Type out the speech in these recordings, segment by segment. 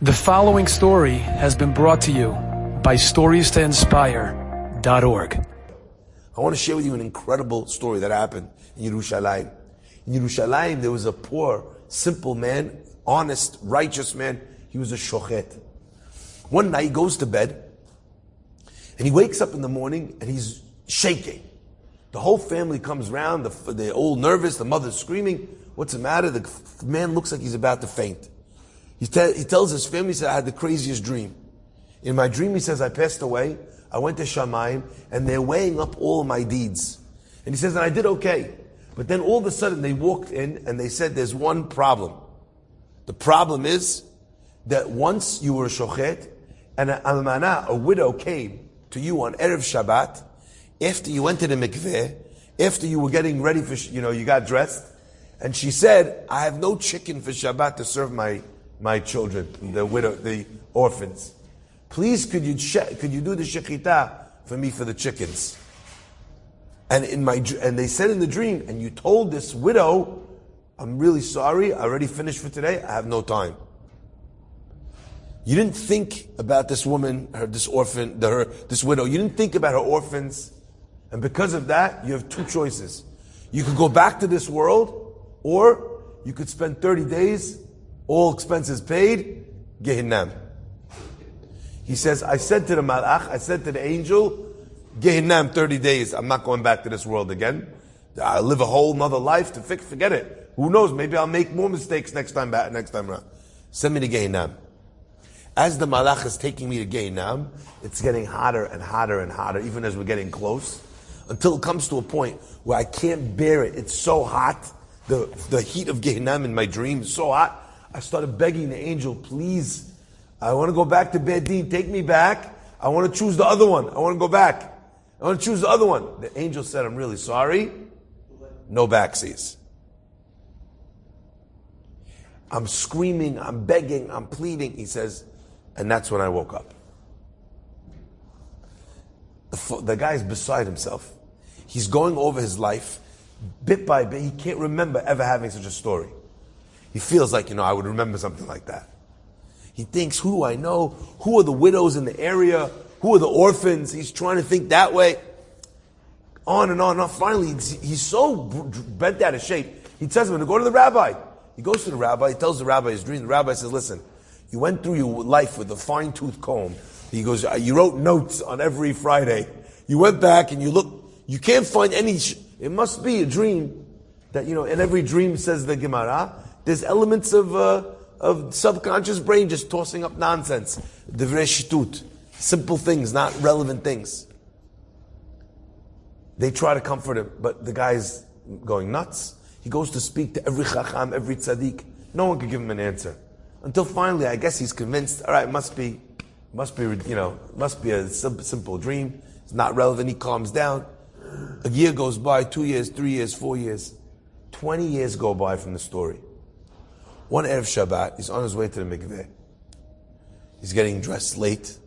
The following story has been brought to you by StoriesToInspire.org. I want to share with you an incredible story that happened in Yerushalayim. In Yerushalayim, there was a poor, simple man, honest, righteous man. He was a shochet. One night he goes to bed, and he wakes up in the morning, and he's shaking. The whole family comes around, they're all nervous, the mother's screaming. What's the matter? The man looks like he's about to faint. He tells his family, he said, I had the craziest dream. In my dream, he says, I passed away, I went to Shamayim, and they're weighing up all of my deeds. And he says, and I did okay. But then all of a sudden, they walked in, and they said, there's one problem. The problem is that once you were a shochet, and an almana, a widow, came to you on Erev Shabbat, after you went to the mikveh, after you were getting ready for, you got dressed, and she said, I have no chicken for Shabbat to serve my children, the widow, the orphans. Please, could you do the shechita for me for the chickens? And they said in the dream, and you told this widow, I'm really sorry, I already finished for today, I have no time. You didn't think about this woman, this widow. You didn't think about her orphans, and because of that, you have two choices. You could go back to this world, or you could spend 30 days. All expenses paid, Gehinnam. He says, I said to the malach, I said to the angel, Gehinnam 30 days, I'm not going back to this world again. I'll live a whole nother life to forget it. Who knows, maybe I'll make more mistakes next time around. Send me to Gehinnam. As the malach is taking me to Gehinnam, it's getting hotter and hotter and hotter, even as we're getting close, until it comes to a point where I can't bear it. It's so hot. The heat of Gehinnam in my dream is so hot. I started begging the angel, please, I want to go back to Bedin, take me back. I want to choose the other one. I want to go back. I want to choose the other one. The angel said, I'm really sorry. No backsies. I'm screaming, I'm begging, I'm pleading. He says, and that's when I woke up. The guy's beside himself. He's going over his life, bit by bit. He can't remember ever having such a story. He feels like, I would remember something like that. He thinks, who do I know? Who are the widows in the area? Who are the orphans? He's trying to think that way. On and on and on. Finally, he's so bent out of shape. He tells him to go to the rabbi. He goes to the rabbi. He tells the rabbi his dream. The rabbi says, listen, you went through your life with a fine-tooth comb. He goes, you wrote notes on every Friday. You went back and you look. You can't find any. It must be a dream that, in every dream, says the Gemara, there's elements of subconscious brain just tossing up nonsense. Divrei shitut. Simple things, not relevant things. They try to comfort him, but the guy's going nuts. He goes to speak to every chacham, every tzaddik. No one could give him an answer. Until finally, I guess he's convinced, all right, must be a simple dream. It's not relevant. He calms down. A year goes by, 2 years, 3 years, 4 years. 20 years go by from the story. One Erev Shabbat, he's on his way to the mikveh. He's getting dressed late.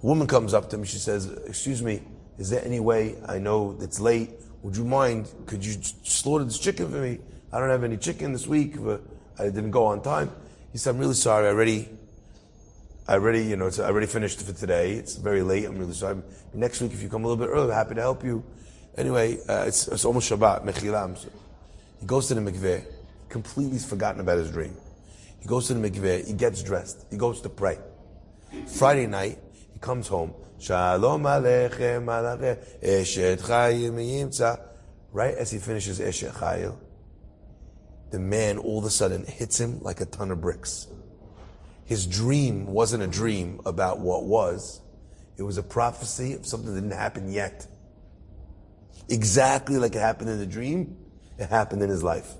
A woman comes up to him, she says, excuse me, is there any way, I know it's late, would you mind, could you slaughter this chicken for me? I don't have any chicken this week, but I didn't go on time. He said, I'm really sorry, I already finished for today, it's very late, I'm really sorry. Next week, if you come a little bit early, I'm happy to help you. Anyway, it's almost Shabbat, Mechilam. So he goes to the mikveh. Completely forgotten about his dream. He goes to the mikveh, he gets dressed, he goes to pray. Friday night, he comes home. Shalom aleichem alachem, eshet chayil miyimtza. Right as he finishes eshet chayil, the man all of a sudden hits him like a ton of bricks. His dream wasn't a dream about what was. It was a prophecy of something that didn't happen yet. Exactly like it happened in the dream, it happened in his life.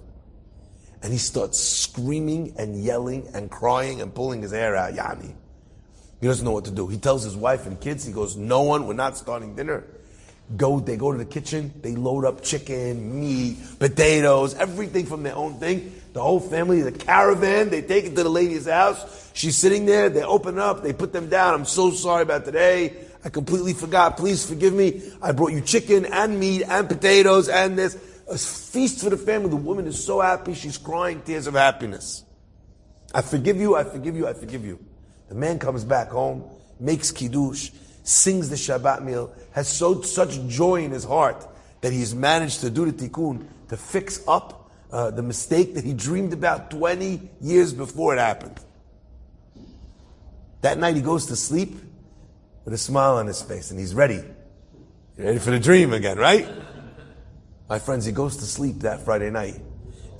And he starts screaming and yelling and crying and pulling his hair out. Yani. He doesn't know what to do. He tells his wife and kids, he goes, no one, we're not starting dinner. They go to the kitchen, they load up chicken, meat, potatoes, everything from their own thing. The whole family, the caravan, they take it to the lady's house. She's sitting there, they open up, they put them down. I'm so sorry about today. I completely forgot. Please forgive me. I brought you chicken and meat and potatoes and this. A feast for the family. The woman is so happy, she's crying tears of happiness. I forgive you, I forgive you, I forgive you. The man comes back home, makes kiddush, sings the Shabbat meal, has such joy in his heart that he's managed to do the tikkun, to fix up the mistake that he dreamed about 20 years before it happened. That night he goes to sleep with a smile on his face and he's ready. You're ready for the dream again, right? My friends, he goes to sleep that Friday night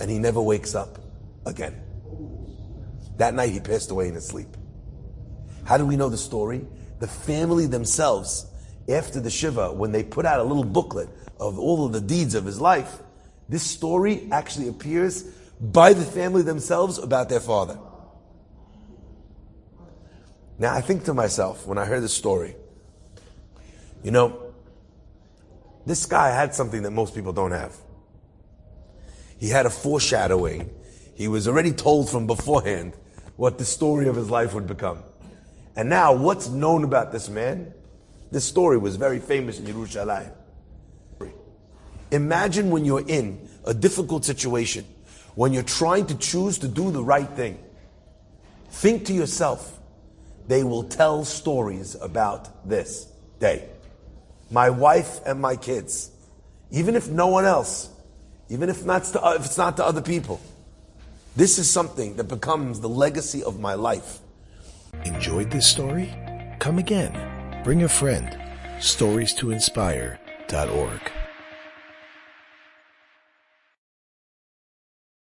and he never wakes up again. That night he passed away in his sleep. How do we know the story? The family themselves, after the Shiva, when they put out a little booklet of all of the deeds of his life, this story actually appears by the family themselves about their father. Now I think to myself, when I heard this story, this guy had something that most people don't have. He had a foreshadowing. He was already told from beforehand what the story of his life would become. And now, what's known about this man? This story was very famous in Yerushalayim. Imagine when you're in a difficult situation, when you're trying to choose to do the right thing. Think to yourself, they will tell stories about this day. My wife and my kids, even if no one else, even if it's not to other people. This is something that becomes the legacy of my life. Enjoyed this story? Come again. Bring a friend. StoriesToInspire.org